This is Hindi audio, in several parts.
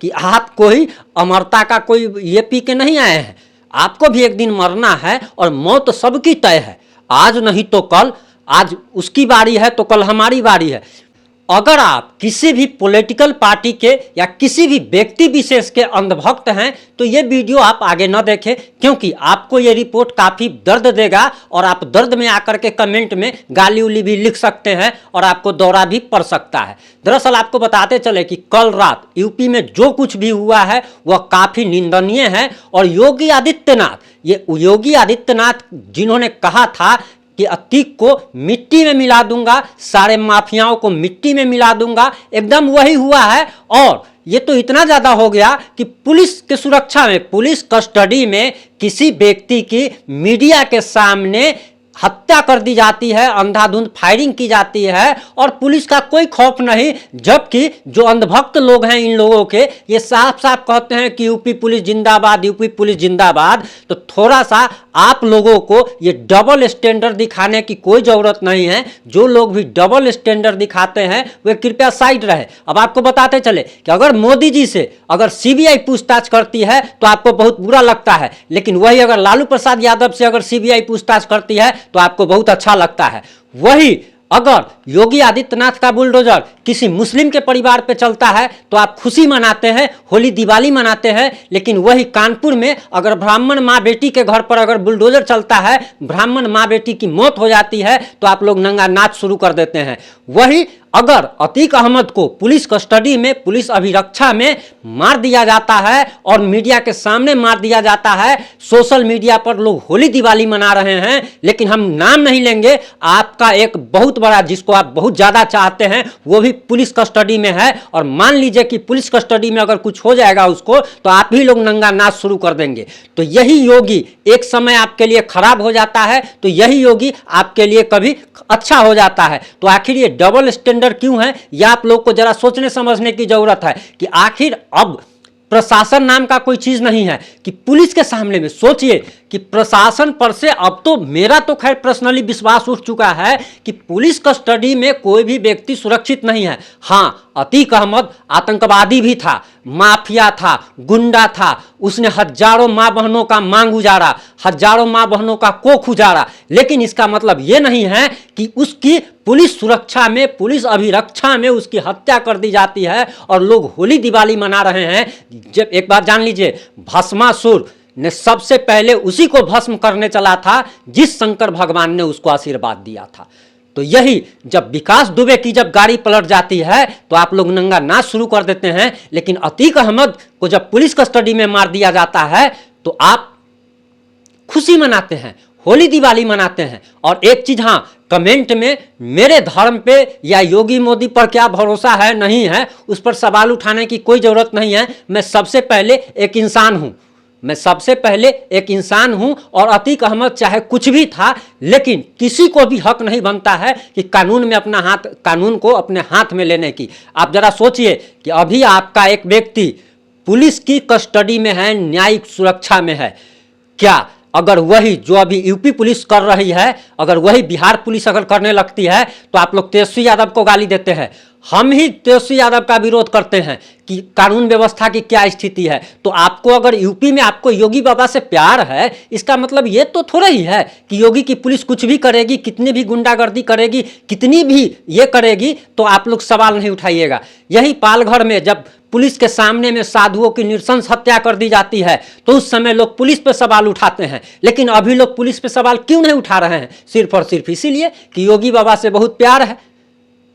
कि आप कोई अमरता का कोई ये पी के नहीं आए हैं। आपको भी एक दिन मरना है और मौत सबकी तय है, आज नहीं तो कल। आज उसकी बारी है तो कल हमारी बारी है। अगर आप किसी भी पॉलिटिकल पार्टी के या किसी भी व्यक्ति विशेष के अंधभक्त हैं तो ये वीडियो आप आगे न देखें, क्योंकि आपको ये रिपोर्ट काफ़ी दर्द देगा और आप दर्द में आकर के कमेंट में गाली उली भी लिख सकते हैं और आपको दौरा भी पड़ सकता है। दरअसल आपको बताते चले कि कल रात यूपी में जो कुछ भी हुआ है वह काफ़ी निंदनीय है। और योगी आदित्यनाथ जिन्होंने कहा था कि अतीक को मिट्टी में मिला दूंगा, सारे माफियाओं को मिट्टी में मिला दूंगा, एकदम वही हुआ है। और ये तो इतना ज़्यादा हो गया कि पुलिस के सुरक्षा में, पुलिस कस्टडी में किसी व्यक्ति की मीडिया के सामने हत्या कर दी जाती है, अंधाधुंध फायरिंग की जाती है और पुलिस का कोई खौफ नहीं। जबकि जो अंधभक्त लोग हैं इन लोगों के, ये साफ साफ कहते हैं कि यूपी पुलिस जिंदाबाद, यूपी पुलिस जिंदाबाद। तो थोड़ा सा आप लोगों को ये डबल स्टैंडर्ड दिखाने की कोई ज़रूरत नहीं है। जो लोग भी डबल स्टैंडर्ड दिखाते हैं वे कृपया साइड रहे। अब आपको बताते चले कि अगर मोदी जी से अगर सीबीआई पूछताछ करती है तो आपको बहुत बुरा लगता है, लेकिन वही अगर लालू प्रसाद यादव से अगर सीबीआई पूछताछ करती है तो आपको बहुत अच्छा लगता है। वही अगर योगी आदित्यनाथ का बुलडोजर किसी मुस्लिम के परिवार पे चलता है तो आप खुशी मनाते हैं, होली दिवाली मनाते हैं। लेकिन वही कानपुर में अगर ब्राह्मण माँ बेटी के घर पर अगर बुलडोजर चलता है, ब्राह्मण माँ बेटी की मौत हो जाती है तो आप लोग नंगा नाच शुरू कर देते हैं। वही अगर अतीक अहमद को पुलिस कस्टडी में, पुलिस अभिरक्षा में मार दिया जाता है और मीडिया के सामने मार दिया जाता है, सोशल मीडिया पर लोग होली दिवाली मना रहे हैं, लेकिन हम नाम नहीं लेंगे, आपका एक बहुत बड़ा जिसको आप बहुत ज़्यादा चाहते हैं वो भी पुलिस कस्टडी में है। और मान लीजिए कि पुलिस कस्टडी में अगर कुछ हो जाएगा उसको तो आप ही लोग नंगा नाच शुरू कर देंगे। तो यही योगी एक समय आपके लिए खराब हो जाता है, तो यही योगी आपके लिए कभी अच्छा हो जाता है। तो आखिर ये डबल स्टैंडर्ड क्यों है, यह आप लोग को जरा सोचने समझने की जरूरत है कि आखिर अब प्रशासन नाम का कोई चीज नहीं है कि पुलिस के सामने में सोचिए कि प्रशासन पर से अब तो मेरा तो खैर पर्सनली विश्वास उठ चुका है कि पुलिस कस्टडी में कोई भी व्यक्ति सुरक्षित नहीं है। हाँ, अतीक अहमद आतंकवादी भी था, माफिया था, गुंडा था, उसने हजारों माँ बहनों का मांग उजाड़ा, हजारों माँ बहनों का कोख उजाड़ा, लेकिन इसका मतलब ये नहीं है कि उसकी पुलिस सुरक्षा में, पुलिस अभिरक्षा में उसकी हत्या कर दी जाती है और लोग होली दिवाली मना रहे हैं। जब एक बात जान लीजिए, भस्मासुर ने सबसे पहले उसी को भस्म करने चला था जिस शंकर भगवान ने उसको आशीर्वाद दिया था। तो यही जब विकास दुबे की जब गाड़ी पलट जाती है तो आप लोग नंगा नाच शुरू कर देते हैं, लेकिन अतीक अहमद को जब पुलिस कस्टडी में मार दिया जाता है तो आप खुशी मनाते हैं, होली दिवाली मनाते हैं। और एक चीज, हाँ, कमेंट में मेरे धर्म पे या योगी मोदी पर क्या भरोसा है नहीं है उस पर सवाल उठाने की कोई जरूरत नहीं है। मैं सबसे पहले एक इंसान हूं, मैं सबसे पहले एक इंसान हूं और अतीक अहमद चाहे कुछ भी था, लेकिन किसी को भी हक नहीं बनता है कि कानून में अपना हाथ, कानून को अपने हाथ में लेने की। आप जरा सोचिए कि अभी आपका एक व्यक्ति पुलिस की कस्टडी में है, न्यायिक सुरक्षा में है, क्या अगर वही जो अभी यूपी पुलिस कर रही है, अगर वही बिहार पुलिस अगर करने लगती है तो आप लोग तेजस्वी यादव को गाली देते हैं। हम ही तेजस्वी यादव का विरोध करते हैं कि कानून व्यवस्था की क्या स्थिति है। तो आपको अगर यूपी में आपको योगी बाबा से प्यार है, इसका मतलब ये तो थोड़ा ही है कि योगी की पुलिस कुछ भी करेगी, कितनी भी गुंडागर्दी करेगी, कितनी भी ये करेगी तो आप लोग सवाल नहीं उठाइएगा। यही पालघर में जब पुलिस के सामने में साधुओं की नृशंस हत्या कर दी जाती है तो उस समय लोग पुलिस पे सवाल उठाते हैं, लेकिन अभी लोग पुलिस पे सवाल क्यों नहीं उठा रहे हैं? सिर्फ और सिर्फ इसीलिए कि योगी बाबा से बहुत प्यार है,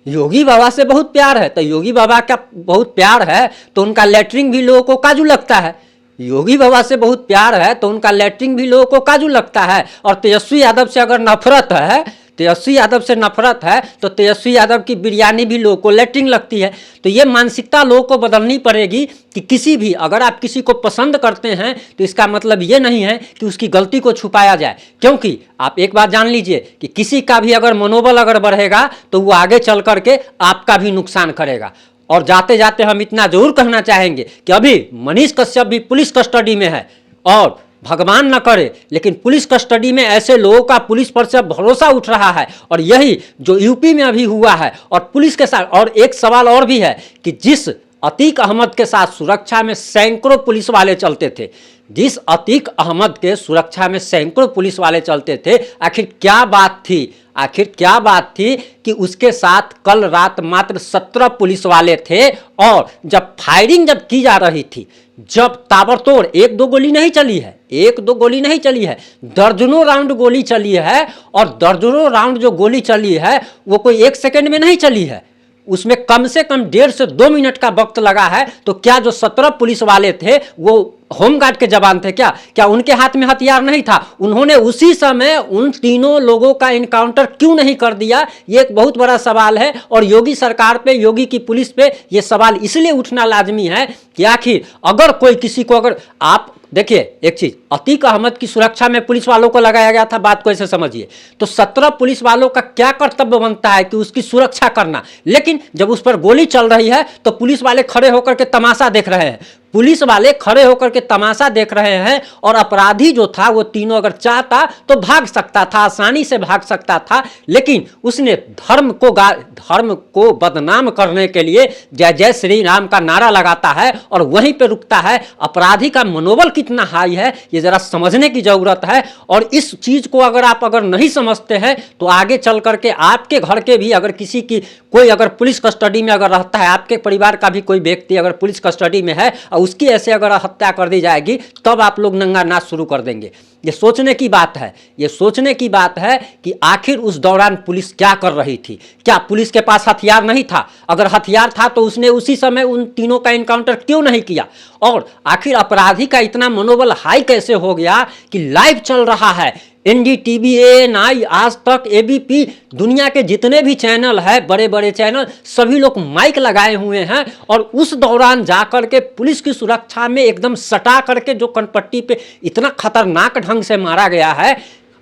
योगी बाबा से बहुत प्यार है। तो योगी बाबा का बहुत प्यार है तो उनका लेटरिन भी लोगों को काजू लगता है, योगी बाबा से बहुत प्यार है तो उनका लेटरिन भी लोगों को काजू लगता है। और तेजस्वी यादव से अगर नफरत है, तेजस्वी यादव से नफरत है तो तेजस्वी यादव की बिरयानी भी लोगों को लेटरिन लगती है। तो ये मानसिकता लोगों को बदलनी पड़ेगी कि किसी भी, अगर आप किसी को पसंद करते हैं तो इसका मतलब ये नहीं है कि उसकी गलती को छुपाया जाए। क्योंकि आप एक बात जान लीजिए कि किसी का भी अगर मनोबल अगर बढ़ेगा तो वो आगे चल करके आपका भी नुकसान करेगा। और जाते जाते हम इतना जरूर कहना चाहेंगे कि अभी मनीष कश्यप भी पुलिस कस्टडी में है और भगवान न करे लेकिन पुलिस कस्टडी में ऐसे लोगों का पुलिस पर से भरोसा उठ रहा है। और यही जो यूपी में अभी हुआ है और पुलिस के साथ, और एक सवाल और भी है कि जिस अतीक अहमद के साथ सुरक्षा में सैकड़ों पुलिस वाले चलते थे, जिस अतीक अहमद के सुरक्षा में सैकड़ों पुलिस वाले चलते थे, आखिर क्या बात थी? आखिर क्या बात थी कि उसके साथ कल रात मात्र 17 पुलिस वाले थे और जब फायरिंग जब की जा रही थी, जब ताबड़तोड़ एक दो गोली नहीं चली है, एक दो गोली नहीं चली है, दर्जनों राउंड गोली चली है। और दर्जनों राउंड जो गोली चली है वो कोई एक सेकंड में नहीं चली है, उसमें कम से कम 1.5 से 2 मिनट का वक्त लगा है। तो क्या जो 17 पुलिस वाले थे वो होमगार्ड के जवान थे क्या? क्या उनके हाथ में हथियार नहीं था? उन्होंने उसी समय उन तीनों लोगों का इनकाउंटर क्यों नहीं कर दिया? ये एक बहुत बड़ा सवाल है और योगी सरकार पे, योगी की पुलिस पे ये सवाल इसलिए उठना लाजमी है कि आखिर अगर कोई किसी को, अगर आप देखिए एक चीज, अतीक अहमद की सुरक्षा में पुलिस वालों को लगाया गया था, बात को ऐसे समझिए, तो 17 पुलिस वालों का क्या कर्तव्य बनता है कि उसकी सुरक्षा करना। लेकिन जब उस पर गोली चल रही है तो पुलिस वाले खड़े होकर के तमाशा देख रहे हैं, पुलिस वाले खड़े होकर के तमाशा देख रहे हैं। और अपराधी जो था वो तीनों अगर चाहता तो भाग सकता था, आसानी से भाग सकता था, लेकिन उसने धर्म को बदनाम करने के लिए जय जय श्री राम का नारा लगाता है और वहीं पे रुकता है। अपराधी का मनोबल कितना हाई है ये जरा समझने की जरूरत है। और इस चीज को अगर नहीं समझते हैं तो आगे चल करके आपके घर के भी अगर किसी की कोई अगर पुलिस कस्टडी में अगर रहता है, आपके परिवार का भी कोई व्यक्ति अगर पुलिस कस्टडी में है और उसकी ऐसे अगर हत्या कर दी जाएगी, तब आप लोग नंगा नाच शुरू कर देंगे। ये सोचने की बात है, ये सोचने की बात है कि आखिर उस दौरान पुलिस क्या कर रही थी। क्या पुलिस के पास हथियार नहीं था? अगर हथियार था तो उसने उसी समय उन तीनों का एनकाउंटर क्यों नहीं किया? और आखिर अपराधी का इतना मनोबल हाई कैसे हो गया कि लाइव चल रहा है, एनडीटीवी, एएनआई, आज तक, एबीपी, दुनिया के जितने भी चैनल है, बड़े बड़े चैनल, सभी लोग माइक लगाए हुए हैं। और उस दौरान जाकर के पुलिस की सुरक्षा में एकदम सटा करके जो कनपट्टी पे इतना खतरनाक ढंग से मारा गया है।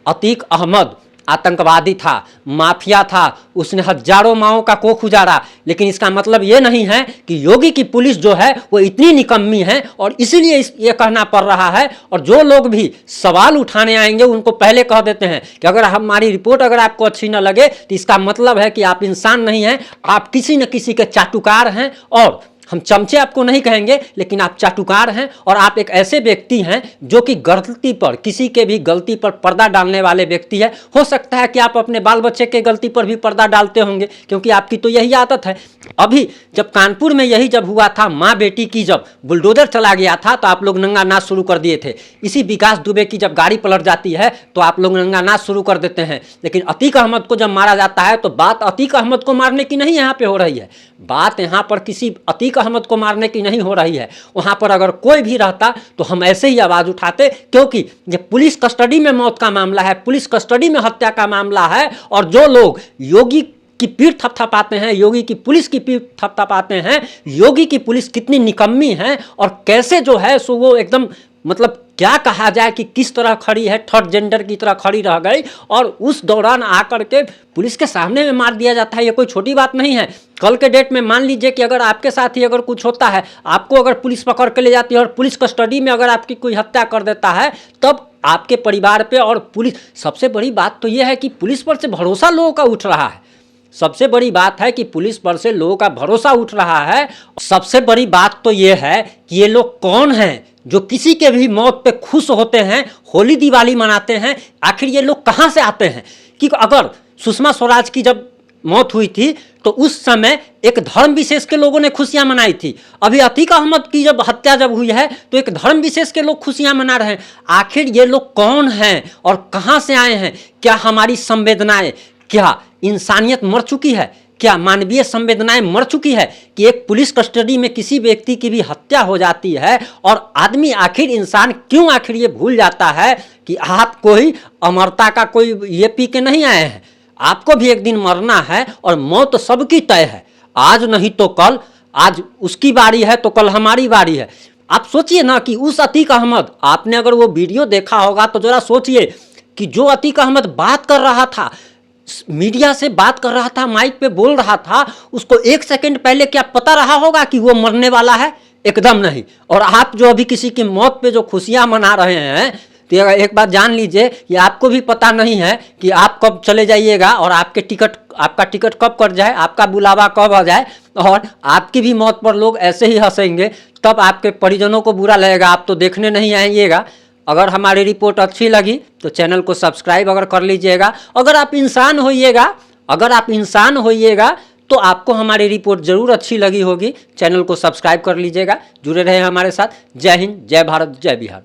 अतीक अहमद आतंकवादी था, माफिया था, उसने हजारों माओं का कोख उजाड़ा, लेकिन इसका मतलब ये नहीं है कि योगी की पुलिस जो है वो इतनी निकम्मी है और इसीलिए ये कहना पड़ रहा है। और जो लोग भी सवाल उठाने आएंगे उनको पहले कह देते हैं कि अगर हमारी रिपोर्ट अगर आपको अच्छी न लगे तो इसका मतलब है कि आप इंसान नहीं हैं, आप किसी न किसी के चाटुकार हैं। और हम चमचे आपको नहीं कहेंगे, लेकिन आप चाटुकार हैं और आप एक ऐसे व्यक्ति हैं जो कि गलती पर, किसी के भी गलती पर पर्दा डालने वाले व्यक्ति है। हो सकता है कि आप अपने बाल बच्चे के गलती पर भी पर्दा डालते होंगे, क्योंकि आपकी तो यही आदत है। अभी जब कानपुर में यही जब हुआ था, माँ बेटी की जब बुलडोजर चला गया था तो आप लोग नंगा नाच शुरू कर दिए थे। इसी विकास दुबे की जब गाड़ी पलट जाती है तो आप लोग नंगा नाच शुरू कर देते हैं। लेकिन अतीक अहमद को जब मारा जाता है तो बात अतीक अहमद को मारने की नहीं यहाँ पे हो रही है, बात यहाँ पर किसी अतीक अहमद को मारने की नहीं हो रही है। वहाँ पर अगर कोई भी रहता तो हम ऐसे ही आवाज़ उठाते, क्योंकि ये पुलिस कस्टडी में मौत का मामला है, पुलिस कस्टडी में हत्या का मामला है। और जो लोग योगी की पीठ थपथपाते हैं, योगी की पुलिस की पीठ थपथपाते हैं, योगी की पुलिस कितनी निकम्मी है और कैसे जो है सो वो एकदम, मतलब क्या कहा जाए कि किस तरह खड़ी है, थर्ड जेंडर की तरह खड़ी रह गई। और उस दौरान आकर के पुलिस के सामने में मार दिया जाता है, ये कोई छोटी बात नहीं है। कल के डेट में मान लीजिए कि अगर आपके साथ ही अगर कुछ होता है, आपको अगर पुलिस पकड़ के ले जाती है और पुलिस कस्टडी में अगर आपकी कोई हत्या कर देता है, तब आपके परिवार पे और पुलिस, सबसे बड़ी बात तो यह है कि पुलिस पर से भरोसा लोगों का उठ रहा है। सबसे बड़ी बात है कि पुलिस पर से लोगों का भरोसा उठ रहा है। सबसे बड़ी बात तो यह है कि ये लोग कौन हैं जो किसी के भी मौत पे खुश होते हैं, होली दिवाली मनाते हैं। आखिर ये लोग कहाँ से आते हैं? कि अगर सुषमा स्वराज की जब मौत हुई थी तो उस समय एक धर्म विशेष के लोगों ने खुशियां मनाई थी। अभी अतीक अहमद की जब हत्या जब हुई है तो एक धर्म विशेष के लोग खुशियां मना रहे हैं। आखिर ये लोग कौन हैं और कहाँ से आए हैं? क्या हमारी संवेदनाएं, क्या इंसानियत मर चुकी है? क्या मानवीय संवेदनाएं मर चुकी है कि एक पुलिस कस्टडी में किसी व्यक्ति की भी हत्या हो जाती है और आदमी, आखिर इंसान क्यों आखिर ये भूल जाता है कि आप कोई अमरता का कोई ये पी के नहीं आए हैं, आपको भी एक दिन मरना है और मौत सबकी तय है। आज नहीं तो कल, आज उसकी बारी है तो कल हमारी बारी है। आप सोचिए ना कि उस अतीक अहमद, आपने अगर वो वीडियो देखा होगा तो जरा सोचिए कि जो अतीक अहमद बात कर रहा था, मीडिया से बात कर रहा था, माइक पे बोल रहा था, उसको एक सेकंड पहले क्या पता रहा होगा कि वो मरने वाला है? एकदम नहीं। और आप जो अभी किसी की मौत पे जो खुशियां मना रहे हैं, तो एक बात जान लीजिए कि आपको भी पता नहीं है कि आप कब चले जाइएगा और आपका टिकट कब कट जाए, आपका बुलावा कब आ जाए, और आपकी भी मौत पर लोग ऐसे ही हंसेंगे, तब आपके परिजनों को बुरा लगेगा, आप तो देखने नहीं आइएगा। अगर हमारी रिपोर्ट अच्छी लगी तो चैनल को सब्सक्राइब अगर कर लीजिएगा। अगर आप इंसान होइएगा तो आपको हमारी रिपोर्ट जरूर अच्छी लगी होगी। चैनल को सब्सक्राइब कर लीजिएगा, जुड़े रहे हमारे साथ। जय हिंद, जय भारत, जय बिहार।